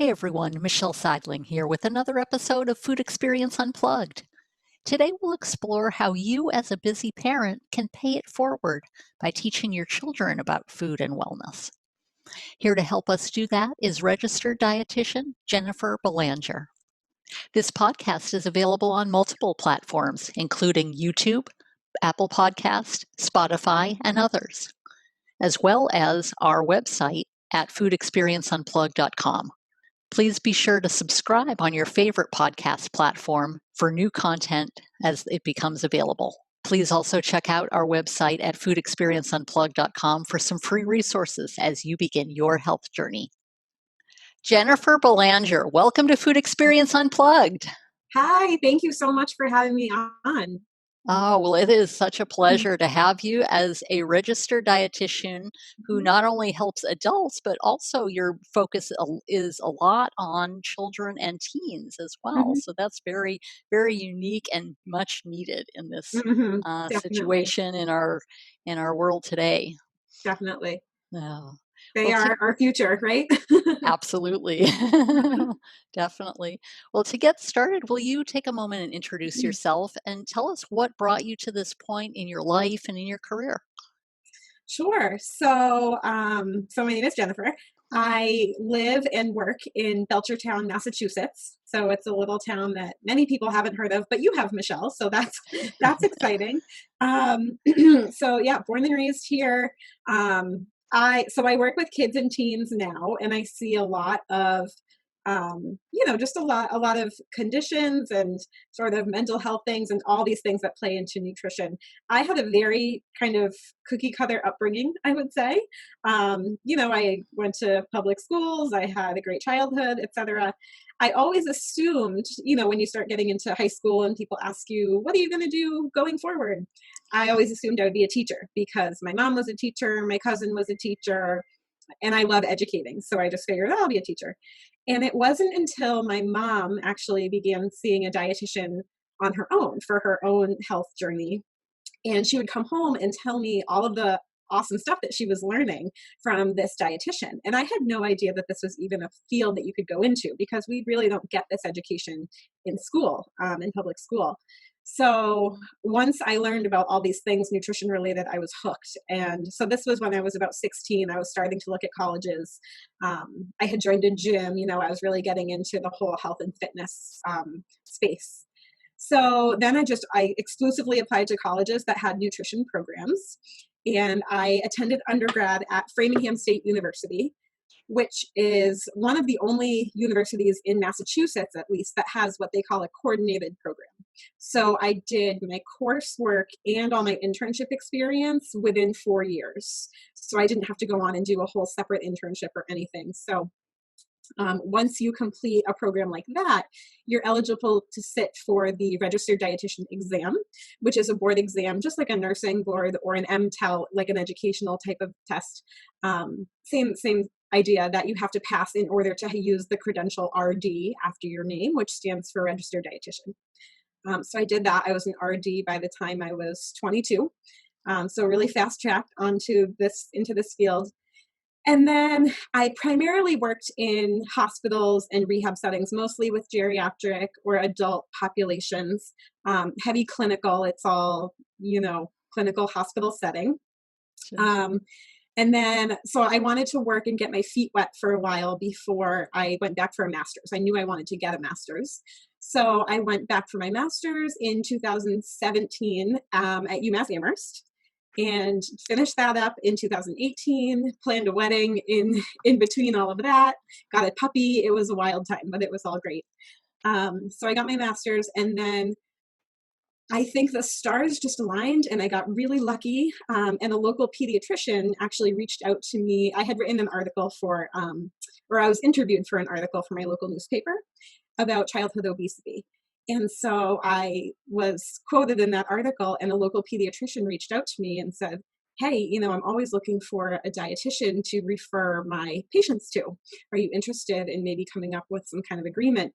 Hey everyone, Michelle Seidling here with another episode of Food Experience Unplugged. Today we'll explore how you as a busy parent can pay it forward by teaching your children about food and wellness. Here to help us do that is Registered Dietitian Jennifer Belanger. This podcast is available on multiple platforms, including YouTube, Apple Podcast, Spotify, and others, as well as our website at foodexperienceunplugged.com. Please be sure to subscribe on your favorite podcast platform for new content as it becomes available. Please also check out our website at foodexperienceunplugged.com for some free resources as you begin your health journey. Jennifer Belanger, welcome to Food Experience Unplugged. Hi, thank you so much for having me on. Oh, well, it is such a pleasure to have you as a registered dietitian who not only helps adults, but also your focus is a lot on children and teens as well. Mhm. So that's very, very unique and much needed in this Definitely, situation in our world today. definitely. Yeah. They Well, are our future, right? absolutely. Definitely. Well, to get started, will you take a moment and introduce yourself and tell us what brought you to this point in your life and in your career? Sure. So my name is Jennifer. I live and work in Belchertown, Massachusetts. So it's a little town that many people haven't heard of, but you have, Michelle. So that's exciting. So yeah, born and raised here. I work with kids and teens now, and I see a lot of just a lot of conditions and sort of mental health things and all these things that play into nutrition. I had a very kind of cookie cutter upbringing, I would say. I went to public schools, I had a great childhood, etc. I always assumed, when you start getting into high school and people ask you, what are you going to do going forward? I always assumed I would be a teacher because my mom was a teacher, my cousin was a teacher, and I love educating. So I just figured, I'll be a teacher. And it wasn't until my mom actually began seeing a dietitian on her own for her own health journey. And she would come home and tell me all of the awesome stuff that she was learning from this dietitian. And I had no idea that this was even a field that you could go into because we really don't get this education in school, in public school. So once I learned about all these things nutrition related, I was hooked. And so this was when I was about 16. I was starting to look at colleges. I had joined a gym. I was really getting into the whole health and fitness space. So then I exclusively applied to colleges that had nutrition programs. And I attended undergrad at Framingham State University, which is one of the only universities in Massachusetts, at least, that has what they call a coordinated program. So I did my coursework and all my internship experience within 4 years. So I didn't have to go on and do a whole separate internship or anything. So once you complete a program like that, you're eligible to sit for the Registered Dietitian exam, which is a board exam, just like a nursing board or an MTEL, like an educational type of test. Same idea that you have to pass in order to use the credential RD after your name, which stands for Registered Dietitian. So I did that. I was an RD by the time I was 22. So really fast tracked into this field. And then I primarily worked in hospitals and rehab settings, mostly with geriatric or adult populations, heavy clinical. It's all, clinical hospital setting. And then, so I wanted to work and get my feet wet for a while before I went back for a master's. I knew I wanted to get a master's. So I went back for my master's in 2017 at UMass Amherst. And finished that up in 2018, planned a wedding in between all of that, got a puppy. It was a wild time, but it was all great. So I got my master's, and then I think the stars just aligned and I got really lucky. And a local pediatrician actually reached out to me. I had written an article or I was interviewed for an article for my local newspaper about childhood obesity. And so I was quoted in that article, and a local pediatrician reached out to me and said, hey, I'm always looking for a dietitian to refer my patients to. Are you interested in maybe coming up with some kind of agreement?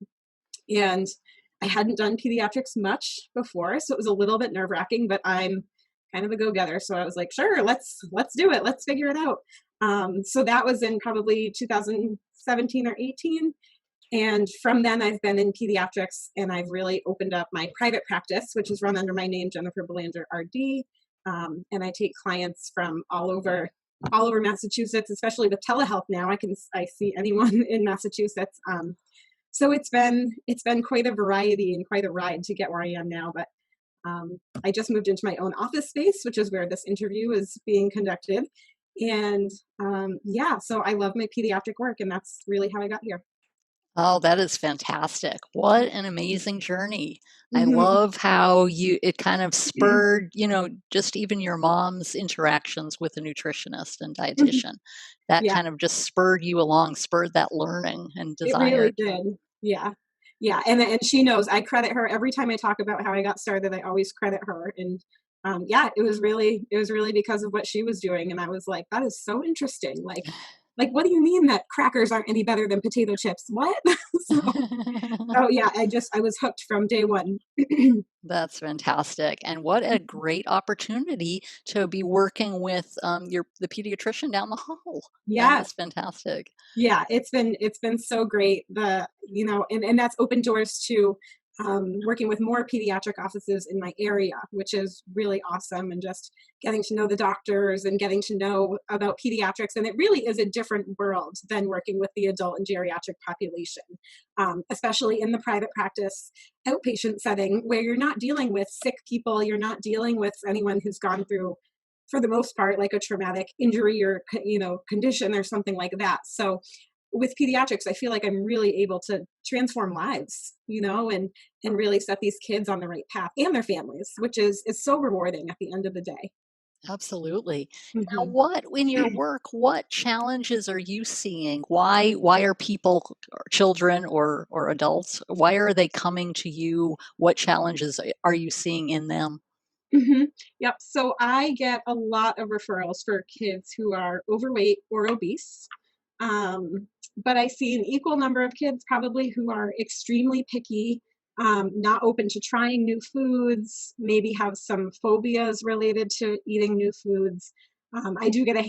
And I hadn't done pediatrics much before, so it was a little bit nerve-wracking, but I'm kind of a go-getter. So I was like, sure, let's do it. Let's figure it out. So that was in probably 2017 or 18. And from then, I've been in pediatrics, and I've really opened up my private practice, which is run under my name, Jennifer Belanger, RD. And I take clients from all over Massachusetts, especially with telehealth now. I see anyone in Massachusetts. So it's been quite a variety and quite a ride to get where I am now. But I just moved into my own office space, which is where this interview is being conducted. And yeah, so I love my pediatric work, and that's really how I got here. Oh, that is fantastic. What an amazing journey. I Hmm. love how it kind of spurred, just even your mom's interactions with a nutritionist and dietitian. That Yeah, kind of just spurred you along, spurred that learning and it desire. really did. Yeah. Yeah, and she knows. I credit her every time I talk about how I got started. I always credit her, and yeah, it was really because of what she was doing, and I was like, that is so interesting. Like, what do you mean that crackers aren't any better than potato chips? What? so so yeah, I was hooked from day one. That's fantastic. And what a great opportunity to be working with the pediatrician down the hall. That Yes. is fantastic. Yeah, it's been so great. And that's opened doors to working with more pediatric offices in my area, which is really awesome. And just getting to know the doctors and getting to know about pediatrics. And it really is a different world than working with the adult and geriatric population, especially in the private practice outpatient setting where you're not dealing with sick people, you're not dealing with anyone who's gone through, for the most part, like a traumatic injury or condition or something like that. So with pediatrics, I feel like I'm really able to transform lives, and really set these kids on the right path and their families, which is so rewarding at the end of the day. Absolutely. Now, Hmm. what in your work, what challenges are you seeing? Why are people or children or adults, why are they coming to you? What challenges are you seeing in them? Hmm. Yep. So I get a lot of referrals for kids who are overweight or obese. Um, but I see an equal number of kids probably who are extremely picky, not open to trying new foods, maybe have some phobias related to eating new foods. I do get a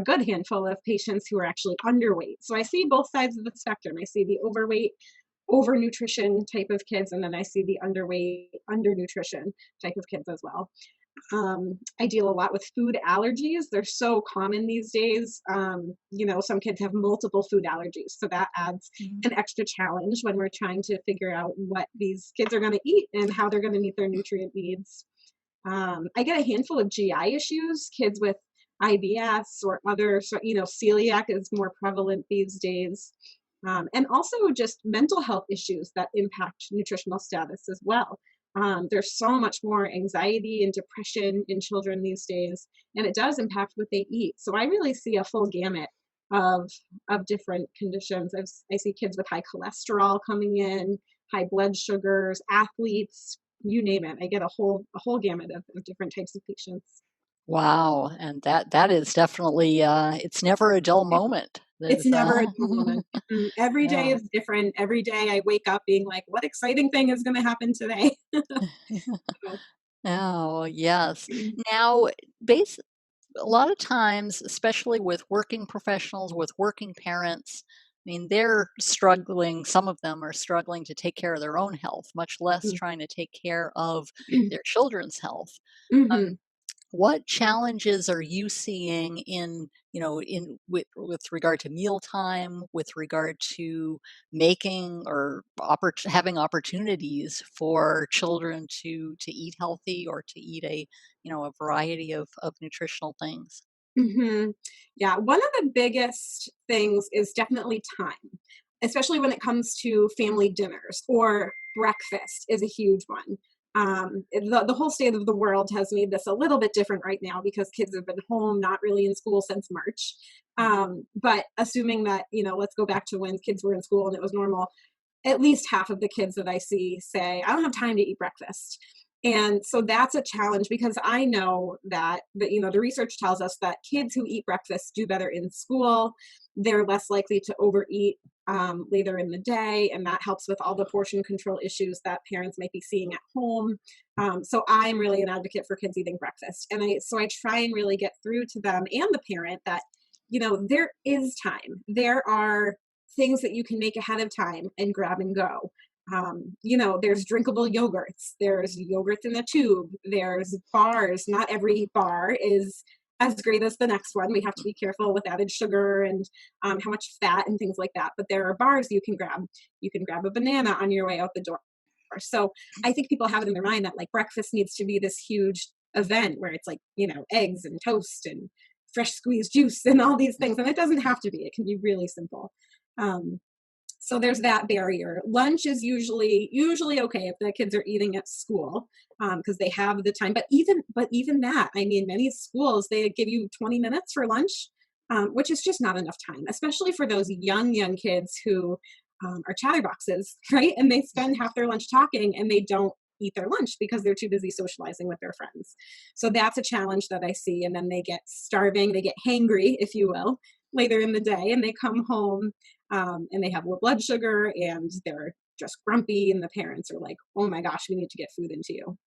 good handful of patients who are actually underweight. So I see both sides of the spectrum. I see the overweight, overnutrition type of kids, and then I see the underweight, undernutrition type of kids as well. I deal a lot with food allergies. They're so common these days. Some kids have multiple food allergies. So that adds Mhm. an extra challenge when we're trying to figure out what these kids are going to eat and how they're going to meet their nutrient needs. I get a handful of GI issues, kids with IBS or other, so, celiac is more prevalent these days. And also just mental health issues that impact nutritional status as well. There's so much more anxiety and depression in children these days, and it does impact what they eat. So I really see a full gamut of different conditions. I see kids with high cholesterol coming in, high blood sugars, athletes, you name it. I get a whole gamut of different types of patients. Wow, and that is definitely, it's never a dull moment. It's There's, never a dull moment. Every day yeah. is different. Every day I wake up being like, "What exciting thing is gonna happen today?" So, Oh, yes. Now, base a lot of times, especially with working professionals, with working parents, I mean, they're struggling, some of them are struggling to take care of their own health, much less mhm. trying to take care of their children's health. Um, Mhm. what challenges are you seeing with regard to mealtime, with regard to making or having opportunities for children to eat healthy or to eat a variety of nutritional things? Mhm. Yeah, one of the biggest things is definitely time, especially when it comes to family dinners or breakfast is a huge one. The whole state of the world has made this a little bit different right now because kids have been home, not really in school since March. But assuming that, let's go back to when kids were in school and it was normal, at least half of the kids that I see say, I don't have time to eat breakfast. And so that's a challenge because I know that the research tells us that kids who eat breakfast do better in school. They're less likely to overeat later in the day, and that helps with all the portion control issues that parents might be seeing at home. So I'm really an advocate for kids eating breakfast, and I try and really get through to them and the parent that there is time. There are things that you can make ahead of time and grab and go. You know, there's drinkable yogurts, there's yogurts in the tube, there's bars. Not every bar is as great as the next one. We have to be careful with added sugar and how much fat and things like that. But there are bars you can grab. You can grab a banana on your way out the door. So I think people have it in their mind that like breakfast needs to be this huge event where it's like, you know, eggs and toast and fresh squeezed juice and all these things. And it doesn't have to be. It can be really simple. Um, so there's that barrier. Lunch is usually okay if the kids are eating at school because they have the time. But even that, I mean, many schools they give you 20 minutes for lunch, which is just not enough time, especially for those young kids who are chatterboxes, right? And they spend half their lunch talking and they don't eat their lunch because they're too busy socializing with their friends. So that's a challenge that I see. And then they get starving, they get hangry, if you will, later in the day, and they come home and they have low blood sugar and they're just grumpy, and the parents are like, oh my gosh, we need to get food into you.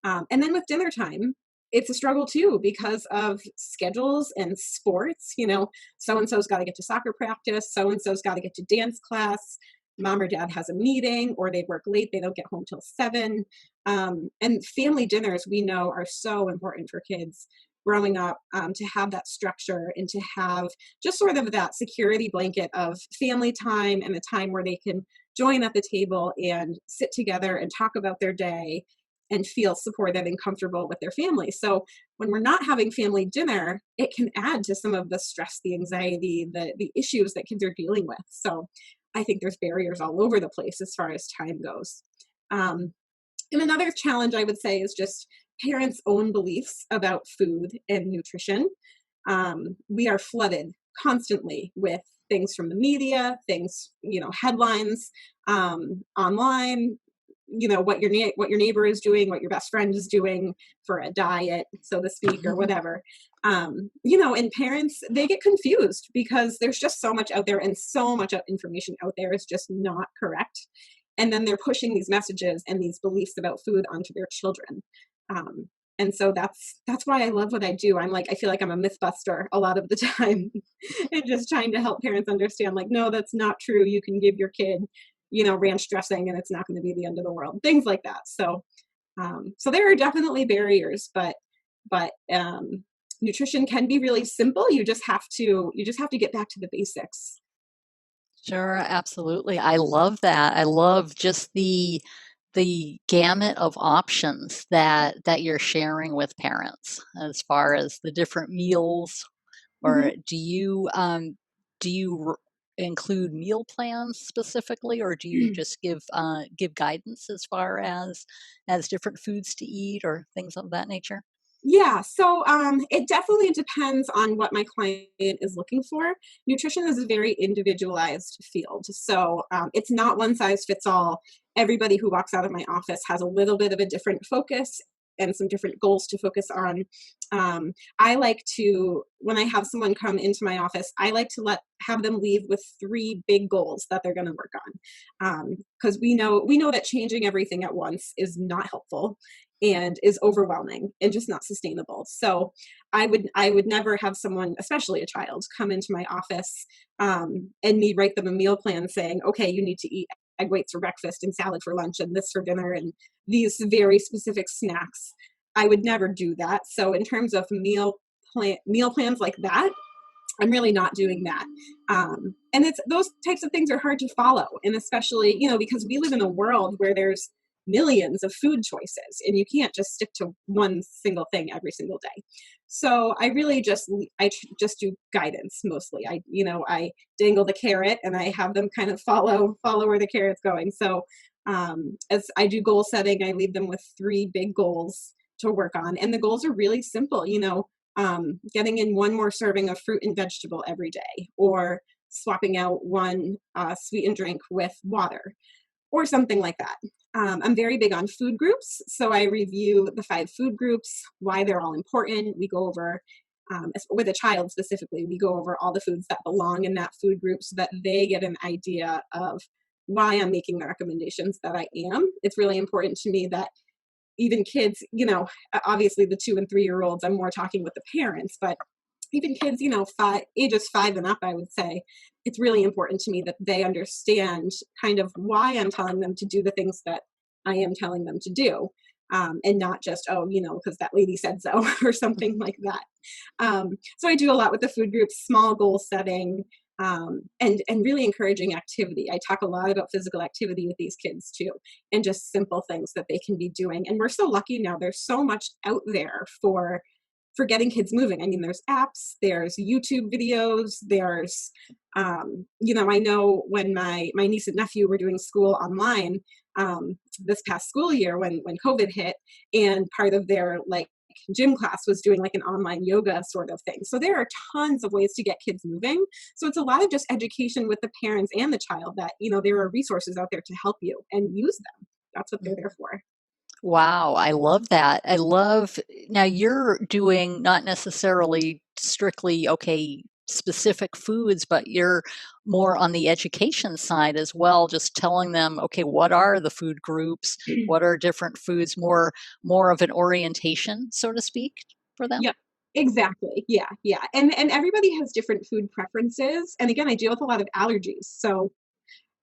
And then with dinner time, it's a struggle too because of schedules and sports. You know, so and so's got to get to soccer practice, so and so's got to get to dance class, mom or dad has a meeting, or they work late, they don't get home till 7. And family dinners, we know, are so important for kids growing up, to have that structure and to have just sort of that security blanket of family time and the time where they can join at the table and sit together and talk about their day and feel supported and comfortable with their family. So when we're not having family dinner, it can add to some of the stress, the anxiety, the issues that kids are dealing with. So I think there's barriers all over the place as far as time goes. And another challenge I would say is just parents' own beliefs about food and nutrition. We are flooded constantly with things from the media, things, you know, headlines, online, you know, what your neighbor is doing, what your best friend is doing for a diet, so to speak, or whatever. You know, and parents, they get confused because there's just so much out there, and so much information out there is just not correct. And then they're pushing these messages and these beliefs about food onto their children. And so that's why I love what I do. I feel like I'm a mythbuster a lot of the time and just trying to help parents understand, like, no, that's not true. You can give your kid, you know, ranch dressing and it's not going to be the end of the world, things like that. So, so there are definitely barriers, but nutrition can be really simple. You just have to get back to the basics. Sure, absolutely. I love that. I love just the gamut of options that you're sharing with parents as far as the different meals. Mhm. Or do you include meal plans specifically, or do you just give guidance as far as different foods to eat or things of that nature? Yeah, so it definitely depends on what my client is looking for. Nutrition is a very individualized field, so it's not one size fits all. Everybody who walks out of my office has a little bit of a different focus and some different goals to focus on. I like to, when I have someone come into my office, I like to have them leave with 3 big goals that they're going to work on, because we know that changing everything at once is not helpful and is overwhelming and just not sustainable. So I would never have someone, especially a child, come into my office and me write them a meal plan saying, okay, you need to eat egg whites for breakfast and salad for lunch and this for dinner and these very specific snacks. I would never do that. So in terms of meal plans like that, I'm really not doing that. And it's those types of things are hard to follow. And especially, you know, because we live in a world where there's millions of food choices and you can't just stick to one single thing every single day. So I really just do guidance mostly. I dangle the carrot and I have them kind of follow where the carrot's going. So as I do goal setting, I leave them with 3 big goals to work on. And the goals are really simple, you know, getting in 1 more serving of fruit and vegetable every day, or swapping out 1 sweetened drink with water, or something like that. I'm very big on food groups, so I review the 5 food groups, why they're all important. We go over, with a child specifically, we go over all the foods that belong in that food group so that they get an idea of why I'm making the recommendations that I am. It's really important to me that even kids, you know, obviously the 2 and 3-year-olds, I'm more talking with the parents, but even kids, you know, ages 5 and up, I would say it's really important to me that they understand kind of why I'm telling them to do the things that I am telling them to do. And not just, oh, because that lady said so or something like that. So I do a lot with the food groups, small goal setting, and really encouraging activity. I talk a lot about physical activity with these kids too, and just simple things that they can be doing. And we're so lucky now. There's so much out there for getting kids moving. I mean, there's apps, there's YouTube videos, there's I know when my niece and nephew were doing school online this past school year when COVID hit, and part of their like gym class was doing like an online yoga sort of thing. So there are tons of ways to get kids moving. So it's a lot of just education with the parents and the child that, there are resources out there to help you and use them. That's what they're there for. Wow, I love that. I love now you're doing not necessarily strictly, okay, specific foods, but you're more on the education side as well, just telling them, okay, what are the food groups? What are different foods? More of an orientation, so to speak, for them? Yep. Exactly. Yeah. Yeah. And everybody has different food preferences. And again, I deal with a lot of allergies. So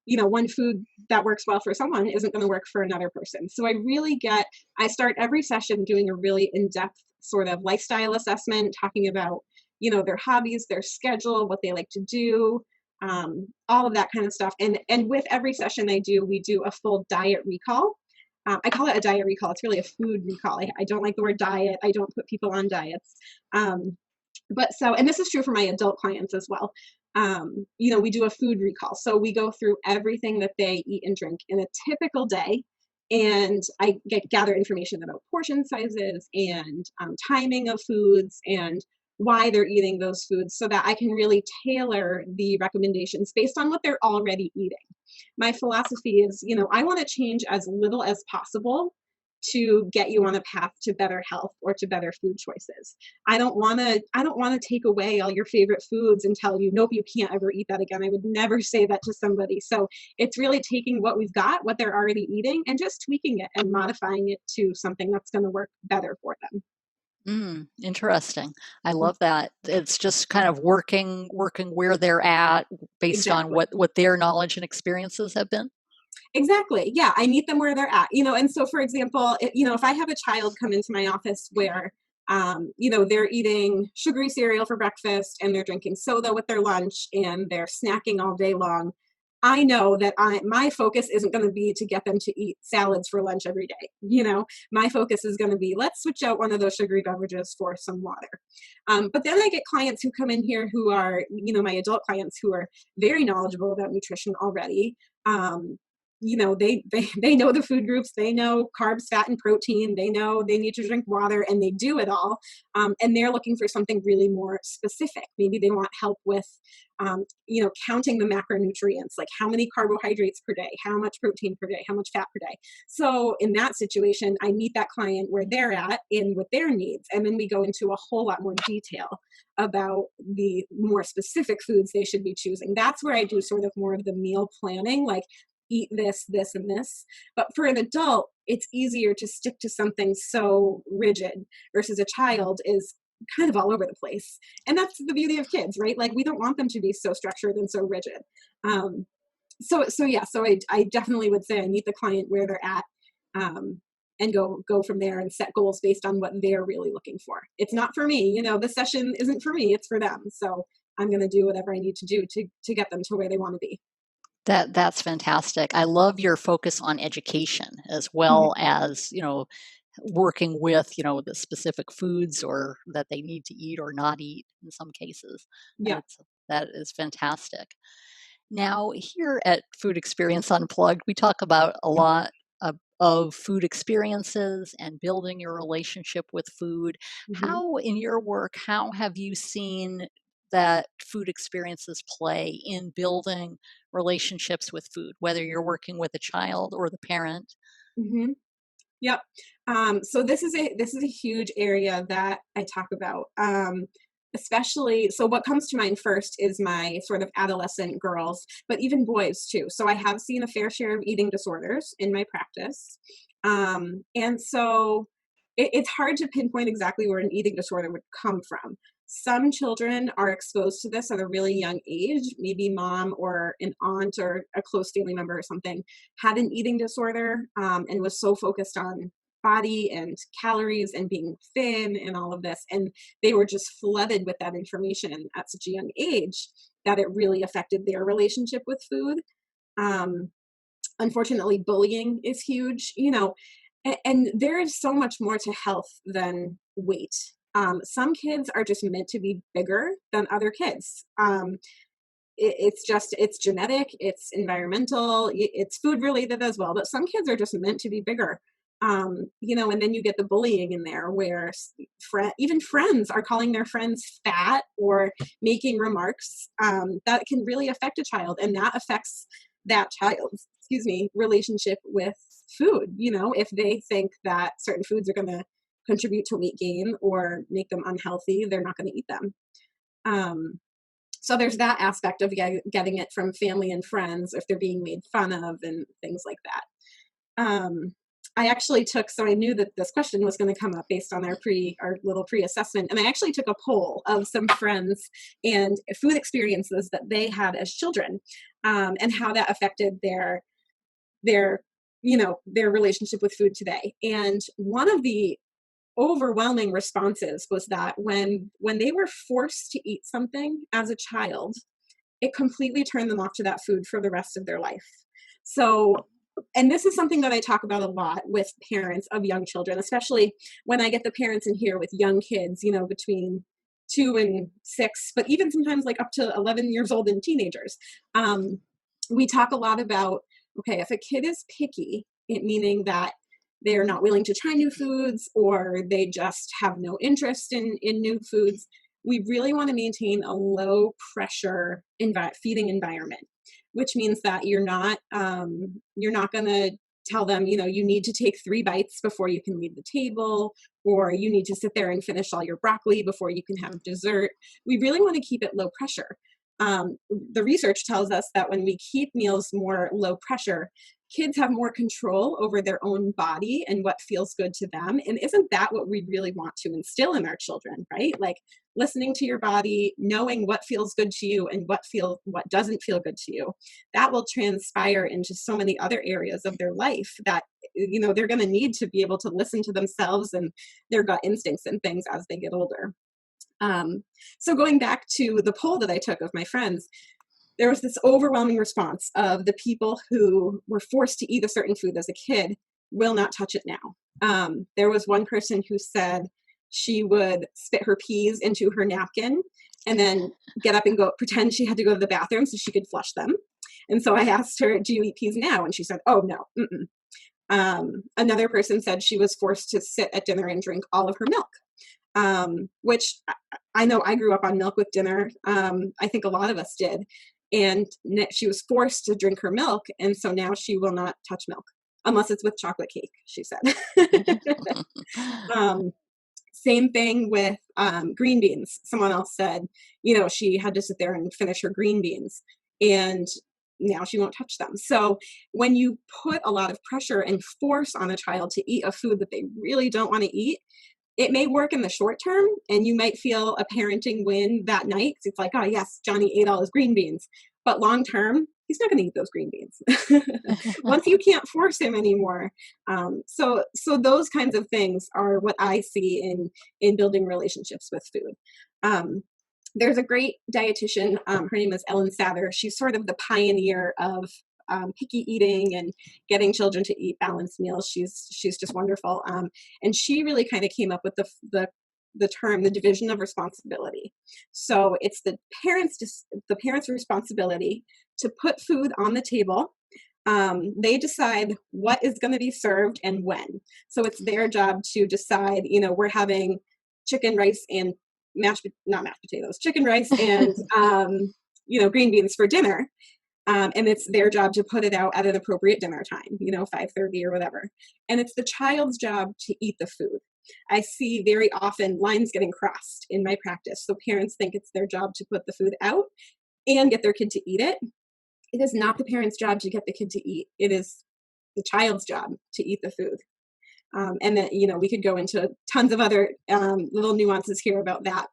one food that works well for someone isn't going to work for another person. So I start every session doing a really in-depth sort of lifestyle assessment, talking about, their hobbies, their schedule, what they like to do, all of that kind of stuff. And with every session we do a full diet recall. I call it a diet recall. It's really a food recall. I don't like the word diet. I don't put people on diets. And this is true for my adult clients as well. We do a food recall. So we go through everything that they eat and drink in a typical day. And I gather information about portion sizes and timing of foods and why they're eating those foods so that I can really tailor the recommendations based on what they're already eating. My philosophy is, I want to change as little as possible to get you on a path to better health or to better food choices. I don't want to take away all your favorite foods and tell you, nope, you can't ever eat that again. I would never say that to somebody. So it's really taking what we've got, what they're already eating, and just tweaking it and modifying it to something that's going to work better for them. Interesting. I love that. It's just kind of working where they're at based on Exactly. what their knowledge and experiences have been. Exactly. Yeah, I meet them where they're at. And so for example, if I have a child come into my office where they're eating sugary cereal for breakfast and they're drinking soda with their lunch and they're snacking all day long, I know that my focus isn't going to be to get them to eat salads for lunch every day. My focus is going to be, let's switch out one of those sugary beverages for some water. But then I get clients who come in here who are, my adult clients who are very knowledgeable about nutrition already. They know the food groups, they know carbs, fat, and protein, they know they need to drink water, and they do it all. And they're looking for something really more specific. Maybe they want help with, counting the macronutrients, like how many carbohydrates per day, how much protein per day, how much fat per day. So in that situation, I meet that client where they're at and with their needs. And then we go into a whole lot more detail about the more specific foods they should be choosing. That's where I do sort of more of the meal planning, like eat this, this, and this. But for an adult, it's easier to stick to something so rigid versus a child is kind of all over the place. And that's the beauty of kids, right? Like we don't want them to be so structured and so rigid. So I definitely would say I meet the client where they're at, and go from there and set goals based on what they're really looking for. It's not for me, the session isn't for me, it's for them. So I'm going to do whatever I need to do to get them to where they want to be. That's fantastic. I love your focus on education as well as, working with, the specific foods or that they need to eat or not eat in some cases. Yeah. That is fantastic. Now, here at Food Experience Unplugged, we talk about a lot of food experiences and building your relationship with food. Mm-hmm. How, in your work, how have you seen that food experiences play in building relationships with food, whether you're working with a child or the parent? Mm-hmm. Yep. So this is a huge area that I talk about. Especially, so what comes to mind first is my sort of adolescent girls, but even boys too. So I have seen a fair share of eating disorders in my practice. And so it's hard to pinpoint exactly where an eating disorder would come from. Some children are exposed to this at a really young age. Maybe mom or an aunt or a close family member or something had an eating disorder, and was so focused on body and calories and being thin and all of this. And they were just flooded with that information at such a young age that it really affected their relationship with food. Um, Unfortunately, bullying is huge, and there is so much more to health than weight. Some kids are just meant to be bigger than other kids. It's genetic, it's environmental, it's food related as well, but some kids are just meant to be bigger. And then you get the bullying in there where even friends are calling their friends fat or making remarks that can really affect a child, and that affects that child's, relationship with food. If they think that certain foods are going to contribute to weight gain or make them unhealthy, they're not going to eat them. So there's that aspect of getting it from family and friends if they're being made fun of and things like that. I actually so I knew that this question was going to come up based on our little pre-assessment. And I actually took a poll of some friends and food experiences that they had as children, and how that affected their relationship with food today. And one of the overwhelming responses was that when they were forced to eat something as a child, it completely turned them off to that food for the rest of their life. So, and this is something that I talk about a lot with parents of young children, especially when I get the parents in here with young kids, between 2 and 6, but even sometimes like up to 11 years old and teenagers. We talk a lot about, okay, if a kid is picky, meaning that they're not willing to try new foods or they just have no interest in new foods, we really want to maintain a low pressure feeding environment, which means that you're not going to tell them, you need to take 3 bites before you can leave the table, or you need to sit there and finish all your broccoli before you can have dessert. We really want to keep it low pressure. The research tells us that when we keep meals more low pressure, kids have more control over their own body and what feels good to them. And isn't that what we really want to instill in our children, right? Like listening to your body, knowing what feels good to you and what doesn't feel good to you. That will transpire into so many other areas of their life that, they're going to need to be able to listen to themselves and their gut instincts and things as they get older. So going back to the poll that I took of my friends, there was this overwhelming response of the people who were forced to eat a certain food as a kid will not touch it now. There was one person who said she would spit her peas into her napkin and then get up and pretend she had to go to the bathroom so she could flush them. And so I asked her, do you eat peas now? And she said, oh, no. Another person said she was forced to sit at dinner and drink all of her milk, which I know I grew up on milk with dinner. I think a lot of us did. And she was forced to drink her milk. And so now she will not touch milk unless it's with chocolate cake, she said. Same thing with green beans. Someone else said, she had to sit there and finish her green beans. And now she won't touch them. So when you put a lot of pressure and force on a child to eat a food that they really don't want to eat, it may work in the short term and you might feel a parenting win that night. It's like, oh yes, Johnny ate all his green beans. But long term, he's not going to eat those green beans. Once you can't force him anymore. So those kinds of things are what I see in building relationships with food. There's a great dietitian. Her name is Ellyn Sadder. She's sort of the pioneer of picky eating and getting children to eat balanced meals. She's just wonderful. And she really kind of came up with the term, the division of responsibility. So it's the parents' responsibility to put food on the table. They decide what is going to be served and when. So it's their job to decide, we're having chicken, rice, and not mashed potatoes, chicken, rice, and, green beans for dinner. And it's their job to put it out at an appropriate dinner time, 5:30 or whatever. And it's the child's job to eat the food. I see very often lines getting crossed in my practice. So parents think it's their job to put the food out and get their kid to eat it. It is not the parent's job to get the kid to eat. It is the child's job to eat the food. And then, we could go into tons of other little nuances here about that.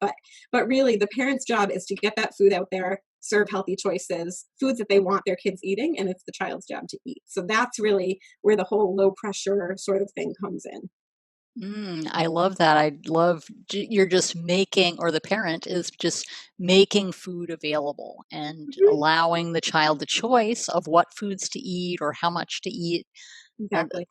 But really, the parent's job is to get that food out there, serve healthy choices, foods that they want their kids eating, and it's the child's job to eat. So that's really where the whole low pressure sort of thing comes in. I love that. I love you're just making, or the parent is just making food available and Mhm. allowing the child the choice of what foods to eat or how much to eat. Uh, Exactly.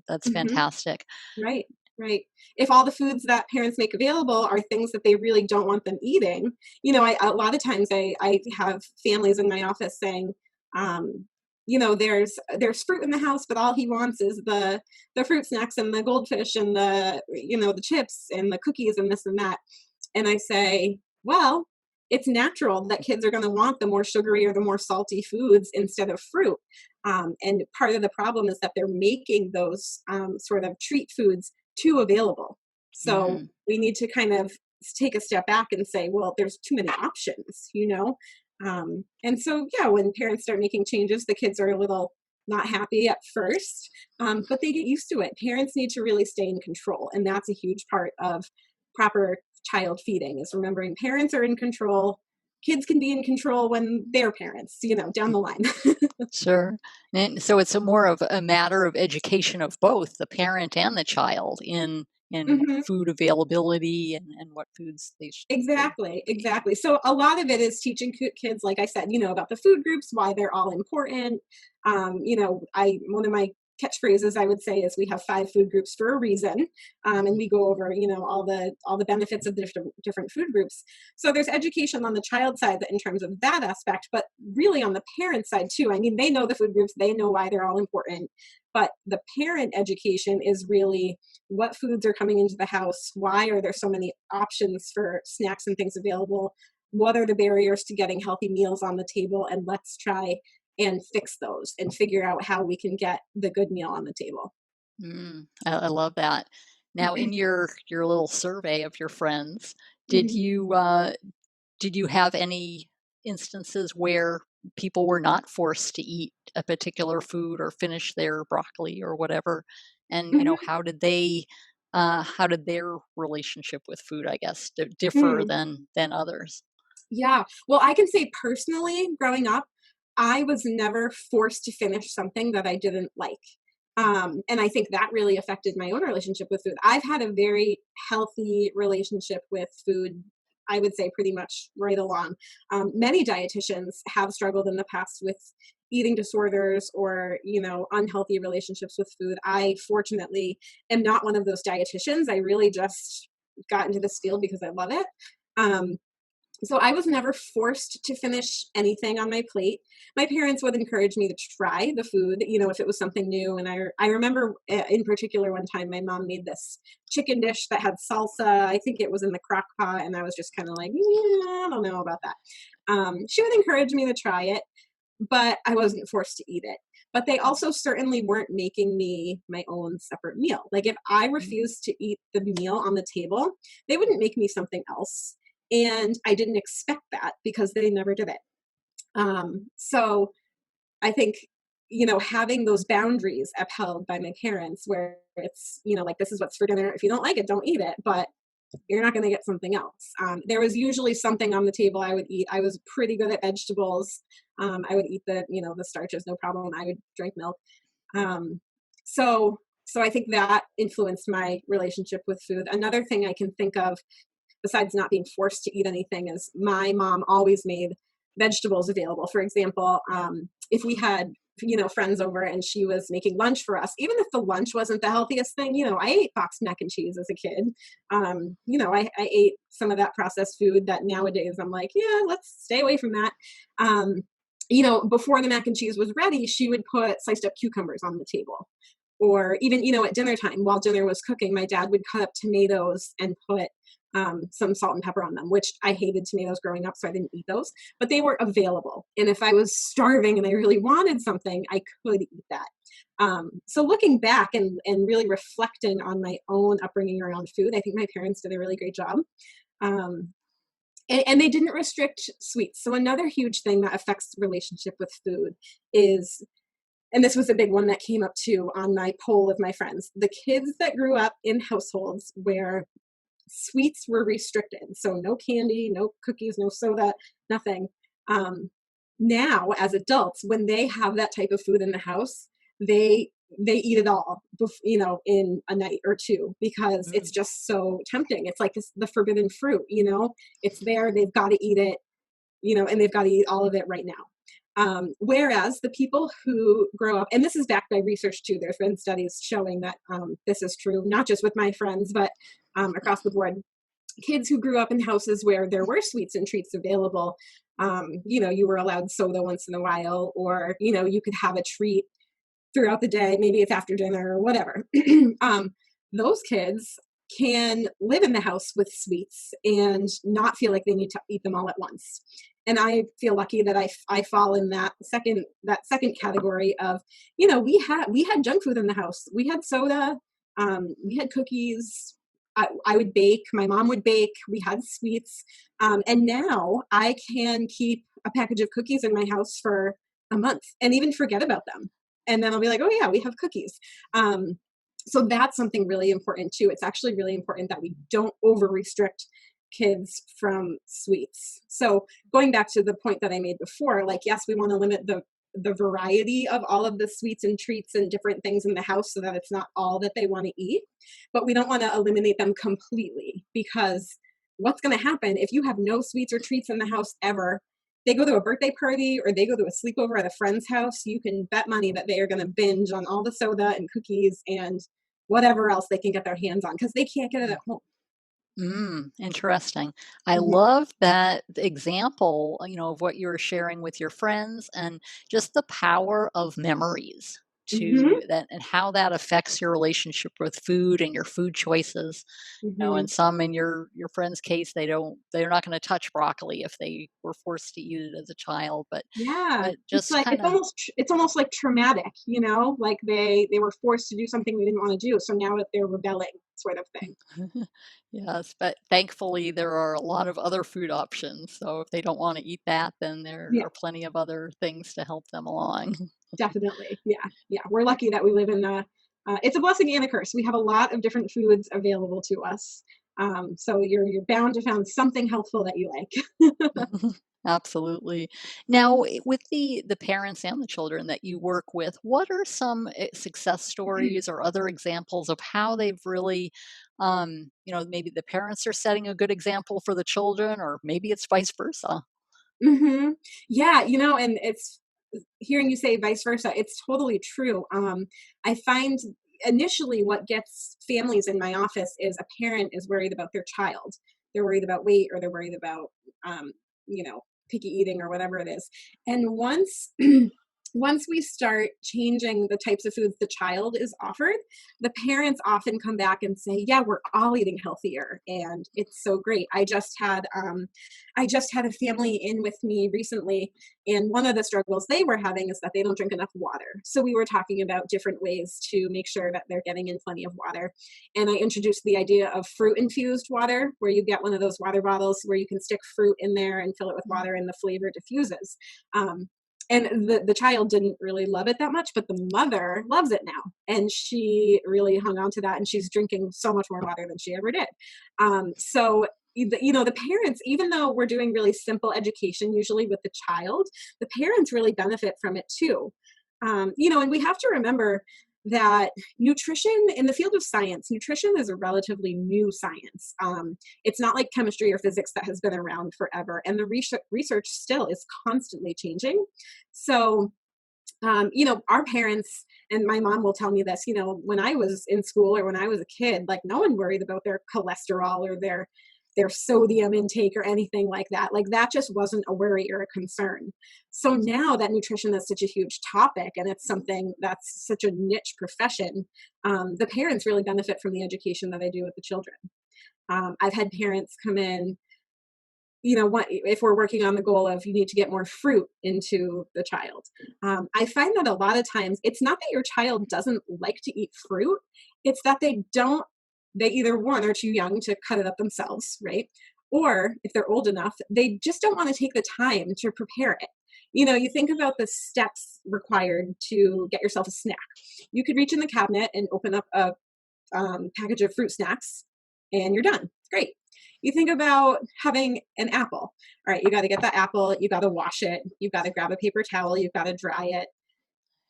that's Hmm. fantastic. Right, right. If all the foods that parents make available are things that they really don't want them eating, a lot of times I have families in my office saying, um, there's fruit in the house, but all he wants is the fruit snacks and the goldfish and the chips and the cookies and this and that. And I say, well, it's natural that kids are going to want the more sugary or the more salty foods instead of fruit. And part of the problem is that they're making those sort of treat foods too available. So Mm, we need to kind of take a step back and say, well, there's too many options. And so, yeah, when parents start making changes, the kids are a little not happy at first, but they get used to it. Parents need to really stay in control. And that's a huge part of proper child feeding is remembering parents are in control. Kids can be in control when they're parents, down the line. sure. And so it's a more of a matter of education of both the parent and the child in Hmm. food availability and what foods they Exactly, eat. exactly. So a lot of it is teaching kids, like I said, about the food groups, why they're all important. I one of my catchphrases I would say is we have 5 food groups for a reason, and we go over all the benefits of the different food groups. So there's education on the child side in terms of that aspect, but really on the parent side too. I mean, they know the food groups, they know why they're all important, but the parent education is really what foods are coming into the house, why are there so many options for snacks and things available, what are the barriers to getting healthy meals on the table, and let's try and fix those and figure out how we can get the good meal on the table. I love that. Now, in your little survey of your friends, did Mhm. you uh, did you have any instances where people were not forced to eat a particular food or finish their broccoli or whatever? And Mhm. how did their relationship with food, I guess, differ Mm. than others? Yeah. Well, I can say personally, growing up, I was never forced to finish something that I didn't like. And I think that really affected my own relationship with food. I've had a very healthy relationship with food, I would say, pretty much right along. Many dietitians have struggled in the past with eating disorders or, unhealthy relationships with food. I fortunately am not one of those dietitians. I really just got into this field because I love it. Um, so I was never forced to finish anything on my plate. My parents would encourage me to try the food, if it was something new. And I remember in particular one time my mom made this chicken dish that had salsa. I think it was in the crock pot, and I was just kind of like, I don't know about that. She would encourage me to try it, but I wasn't forced to eat it. But they also certainly weren't making me my own separate meal. Like if I Mm, refused to eat the meal on the table, they wouldn't make me something else. And I didn't expect that because they never did it. So I think, having those boundaries upheld by my parents where it's, like this is what's for dinner. If you don't like it, don't eat it. But you're not going to get something else. There was usually something on the table I would eat. I was pretty good at vegetables. I would eat the starches, no problem. I would drink milk. Um, so, so I think that influenced my relationship with food. Another thing I can think of, besides not being forced to eat anything, is my mom always made vegetables available. For example, if we had friends over and she was making lunch for us, even if the lunch wasn't the healthiest thing, I ate boxed mac and cheese as a kid. I ate some of that processed food that nowadays I'm like, yeah, let's stay away from that. Before the mac and cheese was ready, she would put sliced up cucumbers on the table. Or even, at dinner time while dinner was cooking, my dad would cut up tomatoes and put some salt and pepper on them, which I hated tomatoes growing up, so I didn't eat those. But they were available. And if I was starving and I really wanted something, I could eat that. So looking back and really reflecting on my own upbringing around food, I think my parents did a really great job. Um, and they didn't restrict sweets. So another huge thing that affects relationship with food is and this was a big one that came up too on my poll of my friends, the kids that grew up in households where sweets were restricted, so no candy, no cookies, no soda, nothing. Um, Now, as adults, when they have that type of food in the house, they they eat it all, in a night or two because it's Mm. just so tempting. It's like the forbidden fruit. It's there. They've got to eat it. And they've got to eat all of it right now. Whereas the people who grow up, and this is backed by research too, there's been studies showing that this is true, not just with my friends, but across the board. Kids who grew up in houses where there were sweets and treats available, you were allowed soda once in a while, or, you could have a treat throughout the day, maybe it's after dinner or whatever. um, those kids can live in the house with sweets and not feel like they need to eat them all at once. And I feel lucky that I fall in that second category of, we had junk food in the house. We had soda, we had cookies. I would bake. My mom would bake. We had sweets, and now I can keep a package of cookies in my house for a month and even forget about them, and then I'll be like, oh yeah, we have cookies. Um, so that's something really important too. It's actually really important that we don't over restrict kids from sweets. So going back to the point that I made before, like, yes, we want to limit the variety of all of the sweets and treats and different things in the house so that it's not all that they want to eat, but we don't want to eliminate them completely, because what's going to happen if you have no sweets or treats in the house ever? They go to a birthday party or they go to a sleepover at a friend's house, you can bet money that they are going to binge on all the soda and cookies and whatever else they can get their hands on because they can't get it at home. Interesting. I Mhm. love that example, of what you were sharing with your friends and just the power of memories to Mhm. that and how that affects your relationship with food and your food choices. And Mhm. some in your friend's case, they're not going to touch broccoli if they were forced to eat it as a child, but Yeah. It's just like kind of it's almost like traumatic, like they were forced to do something they didn't want to do, so now that they're rebelling sort of thing. yes, but thankfully there are a lot of other food options. So if they don't want to eat that, then there Yeah, are plenty of other things to help them along. definitely. Yeah. Yeah. We're lucky that we live in it's a blessing and a curse. We have a lot of different foods available to us. So you're bound to find something healthful that you like. Absolutely. Now, with the parents and the children that you work with, what are some success stories or other examples of how they've really, maybe the parents are setting a good example for the children, or maybe it's vice versa. Mhm. Yeah, and it's hearing you say vice versa, it's totally true. I find initially what gets families in my office is a parent is worried about their child. They're worried about weight, or they're worried about, um, you know, picky eating or whatever it is. And once once we start changing the types of foods the child is offered, the parents often come back and say, "Yeah, we're all eating healthier, and it's so great." I just had a family in with me recently, and one of the struggles they were having is that they don't drink enough water. So we were talking about different ways to make sure that they're getting in plenty of water. And I introduced the idea of fruit infused water, where you get one of those water bottles where you can stick fruit in there and fill it with water and the flavor diffuses. Um, and the child didn't really love it that much, but the mother loves it now. And she really hung on to that, and she's drinking so much more water than she ever did. So the parents, even though we're doing really simple education usually with the child, the parents really benefit from it too. And we have to remember that nutrition, in the field of science, nutrition is a relatively new science. It's not like chemistry or physics that has been around forever, and the research still is constantly changing. So our parents, and my mom will tell me this, when I was in school or when I was a kid, like, no one worried about their cholesterol or their sodium intake or anything like that. Like, that just wasn't a worry or a concern. So now that nutrition is such a huge topic and it's something that's such a niche profession, the parents really benefit from the education that I do with the children. I've had parents come in, if we're working on the goal of you need to get more fruit into the child. I find that a lot of times it's not that your child doesn't like to eat fruit, it's that they either one are too young to cut it up themselves, right? Or if they're old enough, they just don't want to take the time to prepare it. You think about the steps required to get yourself a snack. You could reach in the cabinet and open up a package of fruit snacks and you're done. Great. You think about having an apple. All right, you got to get the apple, you got to wash it, you've got to grab a paper towel, you've got to dry it.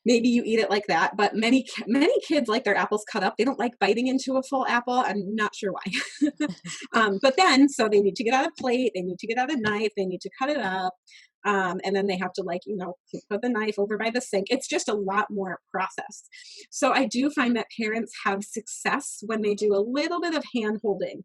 Maybe you eat it like that, but many kids like their apples cut up. They don't like biting into a full apple. I'm not sure why. But then, so they need to get out a plate, they need to get out a knife, they need to cut it up. And then they have to put the knife over by the sink. It's just a lot more process. So I do find that parents have success when they do a little bit of hand holding.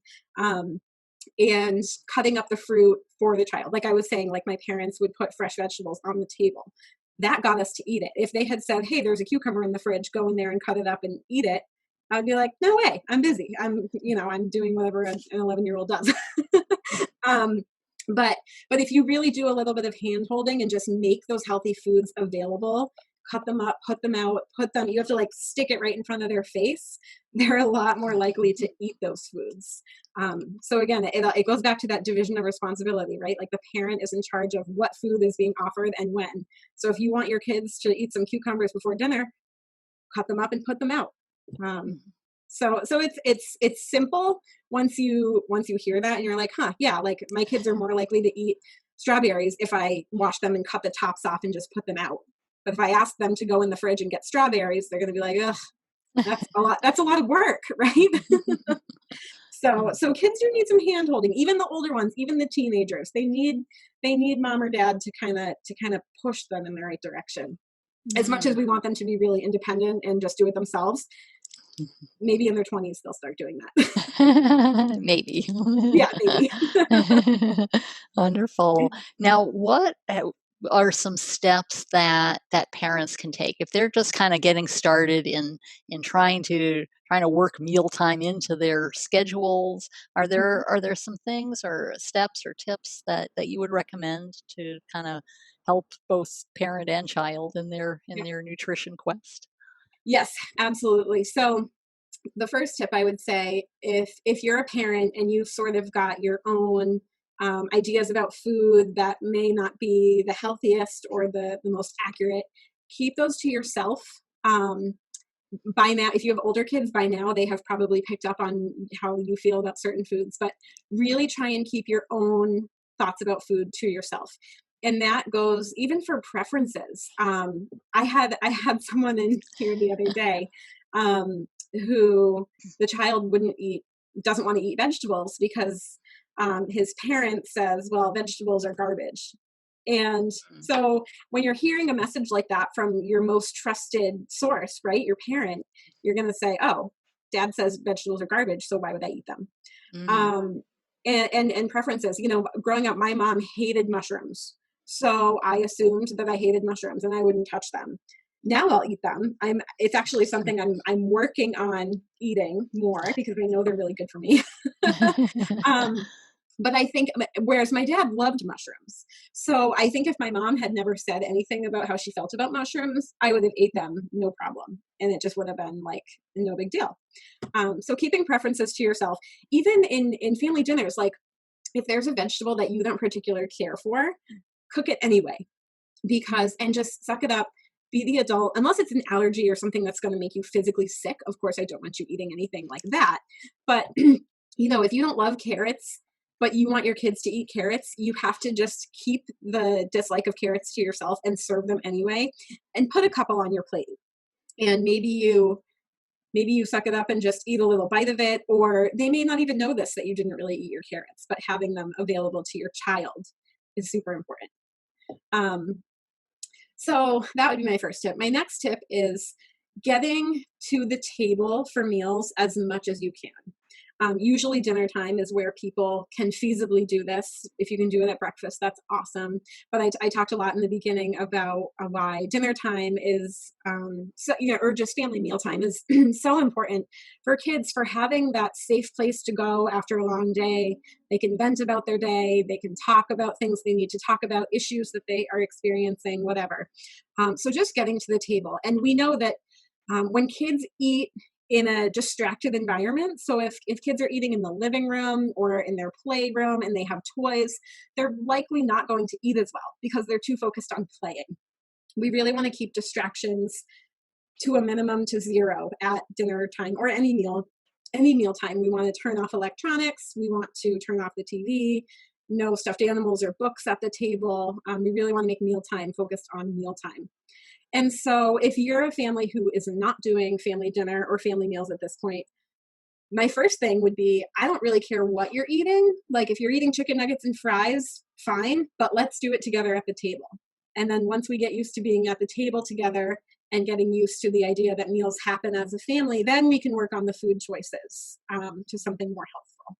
And cutting up the fruit for the child. Like I was saying, like my parents would put fresh vegetables on the table. That got us to eat it. If they had said, hey, there's a cucumber in the fridge, go in there and cut it up and eat it, I'd be like, no way, I'm busy. I'm doing whatever an 11-year-old does. But if you really do a little bit of hand holding and just make those healthy foods available, cut them up, put them out, you have to stick it right in front of their face. They're a lot more likely to eat those foods. So again, it goes back to that division of responsibility, right? Like the parent is in charge of what food is being offered and when. So if you want your kids to eat some cucumbers before dinner, cut them up and put them out. So it's simple once you hear that and you're like, yeah, like my kids are more likely to eat strawberries if I wash them and cut the tops off and just put them out. But if I ask them to go in the fridge and get strawberries, they're going to be like, ugh, that's a lot of work, right? So kids do need some hand holding, even the older ones, even the teenagers, they need mom or dad to kind of push them in the right direction. As much as we want them to be really independent and just do it themselves, maybe in their 20s they'll start doing that. Maybe. Yeah, maybe. Wonderful. Now, what are some steps that parents can take if they're just kind of getting started in trying to work mealtime into their schedules? Are there some things or steps or tips that you would recommend to kind of help both parent and child in their nutrition quest? Yes, absolutely. So the first tip I would say, if you're a parent and you've sort of got your own ideas about food that may not be the healthiest or the most accurate, keep those to yourself. By now, if you have older kids, by now they have probably picked up on how you feel about certain foods, but really try and keep your own thoughts about food to yourself. And that goes even for preferences. I had someone in here the other day who the child doesn't want to eat vegetables because his parent says, well, vegetables are garbage. And so when you're hearing a message like that from your most trusted source, right, your parent, you're going to say, oh, dad says vegetables are garbage, so why would I eat them? And preferences, growing up, my mom hated mushrooms. So I assumed that I hated mushrooms and I wouldn't touch them. Now I'll eat them. It's actually something I'm working on eating more because I know they're really good for me. But I think, whereas my dad loved mushrooms. So I think if my mom had never said anything about how she felt about mushrooms, I would have ate them, no problem. And it just would have been like, no big deal. So keeping preferences to yourself, even in family dinners, like if there's a vegetable that you don't particularly care for, cook it anyway, and just suck it up. Be the adult, unless it's an allergy or something that's going to make you physically sick. Of course, I don't want you eating anything like that. But, if you don't love carrots, but you want your kids to eat carrots, you have to just keep the dislike of carrots to yourself and serve them anyway, and put a couple on your plate. And maybe you suck it up and just eat a little bite of it, or they may not even know that you didn't really eat your carrots, but having them available to your child is super important. So that would be my first tip. My next tip is getting to the table for meals as much as you can. Usually dinner time is where people can feasibly do this. If you can do it at breakfast, that's awesome. But I talked a lot in the beginning about why dinner time is, or just family meal time is so important for kids, for having that safe place to go after a long day. They can vent about their day. They can talk about things they need to talk about, issues that they are experiencing, whatever. So just getting to the table. And we know that when kids eat in a distracted environment. So if kids are eating in the living room or in their playroom and they have toys, they're likely not going to eat as well because they're too focused on playing. We really want to keep distractions to a minimum to zero at dinner time or any meal time. We want to turn off electronics. We want to turn off the TV. No stuffed animals or books at the table. We really want to make mealtime focused on mealtime. And so if you're a family who is not doing family dinner or family meals at this point, my first thing would be, I don't really care what you're eating. Like if you're eating chicken nuggets and fries, fine, but let's do it together at the table. And then once we get used to being at the table together and getting used to the idea that meals happen as a family, then we can work on the food choices to something more helpful.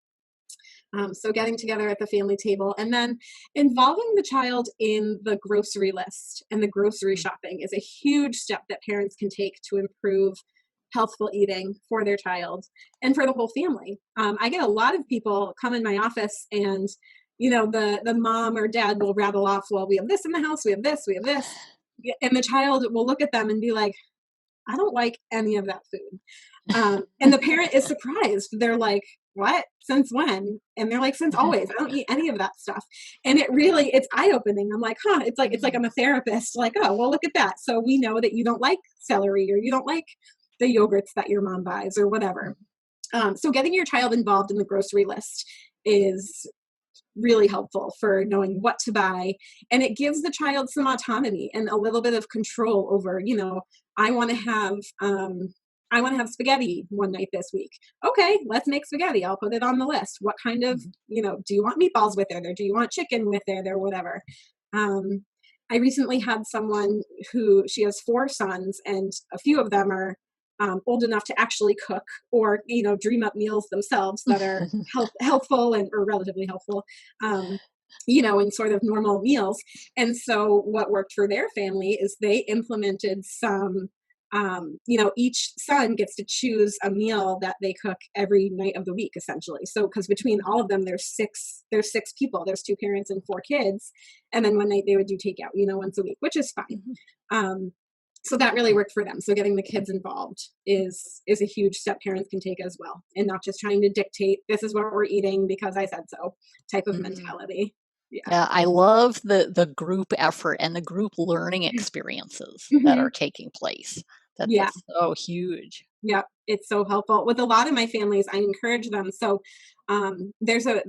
So getting together at the family table and then involving the child in the grocery list and the grocery shopping is a huge step that parents can take to improve healthful eating for their child and for the whole family. I get a lot of people come in my office and, the mom or dad will rattle off, well, we have this in the house, we have this, we have this. And the child will look at them and be like, I don't like any of that food. And the parent is surprised. They're like, what? Since when? And they're like, since always. I don't eat any of that stuff. And it's eye-opening. I'm like, it's like I'm a therapist. Like, oh, well, look at that. So we know that you don't like celery or you don't like the yogurts that your mom buys or whatever. So getting your child involved in the grocery list is really helpful for knowing what to buy. And it gives the child some autonomy and a little bit of control over, I want to have spaghetti one night this week. Okay, let's make spaghetti. I'll put it on the list. What kind of, do you want meatballs with it or do you want chicken with it or whatever? I recently had someone she has 4 sons and a few of them are old enough to actually cook or, dream up meals themselves that are healthful or relatively healthful, in sort of normal meals. And so what worked for their family is they implemented some, each son gets to choose a meal that they cook every night of the week, essentially. So, because between all of them, there's 6 people, there's 2 parents and 4 kids. And then one night they would do takeout, once a week, which is fine. So that really worked for them. So getting the kids involved is a huge step parents can take as well. And not just trying to dictate, this is what we're eating because I said so type of mentality. Yeah, I love the group effort and the group learning experiences that are taking place. That's so huge. Yeah, it's so helpful. With a lot of my families, I encourage them. So there's an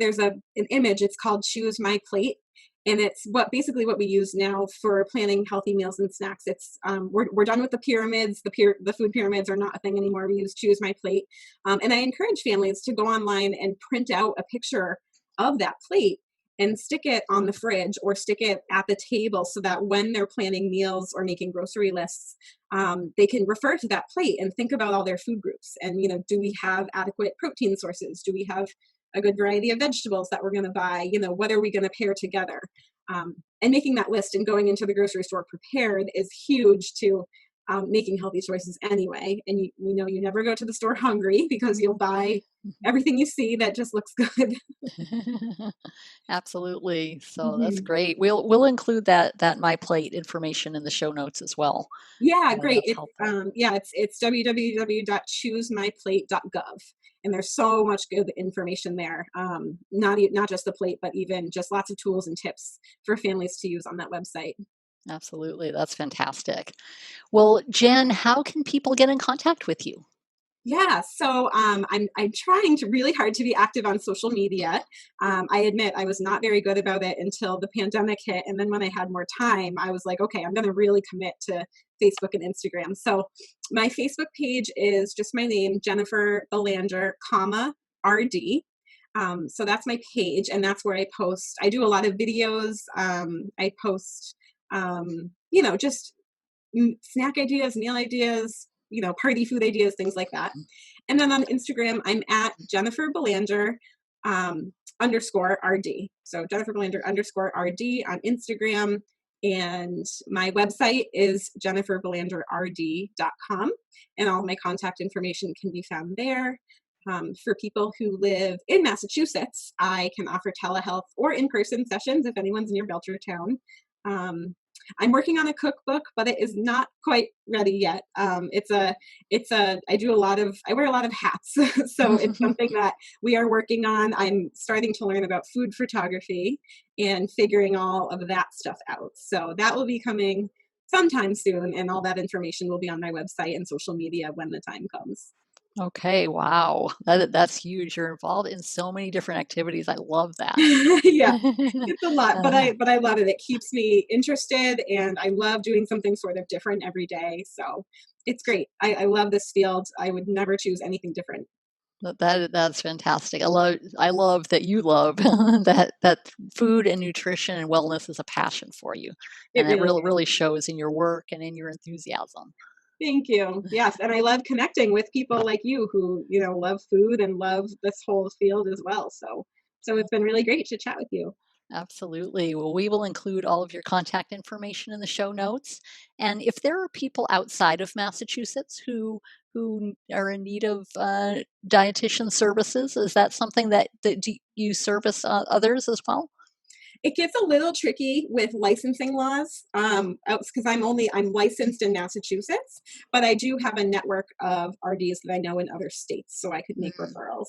image, it's called Choose My Plate. And it's basically what we use now for planning healthy meals and snacks. It's we're done with the pyramids. The food pyramids are not a thing anymore. We use Choose My Plate. And I encourage families to go online and print out a picture of that plate and stick it on the fridge or stick it at the table so that when they're planning meals or making grocery lists, they can refer to that plate and think about all their food groups. And, do we have adequate protein sources? Do we have a good variety of vegetables that we're going to buy? What are we going to pair together? And making that list and going into the grocery store prepared is huge to making healthy choices anyway. And you never go to the store hungry because you'll buy everything you see that just looks good. Absolutely. So that's great. We'll include that My Plate information in the show notes as well. Yeah, great. That's helpful. It's www.choosemyplate.gov. And there's so much good information there. Not just the plate, but even just lots of tools and tips for families to use on that website. Absolutely. That's fantastic. Well, Jen, how can people get in contact with you? Yeah, so I'm trying really hard to be active on social media. I admit I was not very good about it until the pandemic hit, and then when I had more time, I was like, okay, I'm going to really commit to Facebook and Instagram. So my Facebook page is just my name, Jennifer Belanger, RD. So that's my page, and that's where I post. I do a lot of videos. I post, just snack ideas, meal ideas, party food ideas, things like that. And then on Instagram, I'm at Jennifer Belanger _RD. So Jennifer Belanger _RD on Instagram. And my website is jenniferbelangerrd.com. And all my contact information can be found there. For people who live in Massachusetts, I can offer telehealth or in-person sessions if anyone's near Belchertown. I'm working on a cookbook, but it is not quite ready yet. I wear a lot of hats. So it's something that we are working on. I'm starting to learn about food photography and figuring all of that stuff out. So that will be coming sometime soon, and all that information will be on my website and social media when the time comes. Okay, wow. That's huge. You're involved in so many different activities. I love that. Yeah, it's a lot, but Uh, I love it. It keeps me interested, and I love doing something sort of different every day. So it's great. I love this field. I would never choose anything different. that's fantastic. I love that you love that food and nutrition and wellness is a passion for you, It and it really is. really shows in your work and in your enthusiasm. Thank you. Yes, and I love connecting with people like you who, love food and love this whole field as well. So it's been really great to chat with you. Absolutely. Well, we will include all of your contact information in the show notes. And if there are people outside of Massachusetts who are in need of dietitian services, is that something that you service others as well? It gets a little tricky with licensing laws, because I'm licensed in Massachusetts, but I do have a network of RDs that I know in other states, so I could make Mm. referrals.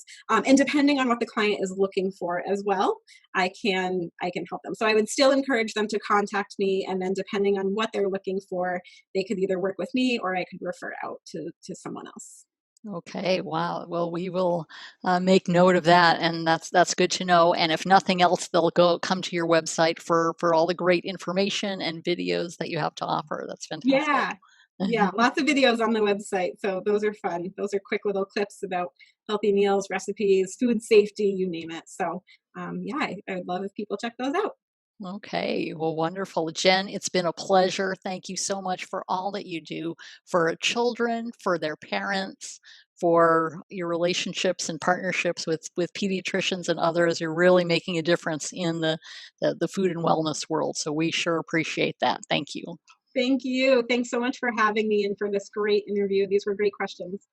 And depending on what the client is looking for as well, I can help them. So I would still encourage them to contact me, and then depending on what they're looking for, they could either work with me or I could refer out to someone else. Okay, wow. Well, we will make note of that, and that's good to know. And if nothing else, they'll come to your website for all the great information and videos that you have to offer. That's fantastic. Yeah. Yeah, lots of videos on the website, so those are fun. Those are quick little clips about healthy meals, recipes, food safety, you name it. So, yeah, I would love if people check those out. Okay, well, wonderful. Jen, it's been a pleasure. Thank you so much for all that you do for children, for their parents, for your relationships and partnerships with pediatricians and others. You're really making a difference in the food and wellness world. So we sure appreciate that. Thank you. Thank you. Thanks so much for having me and for this great interview. These were great questions.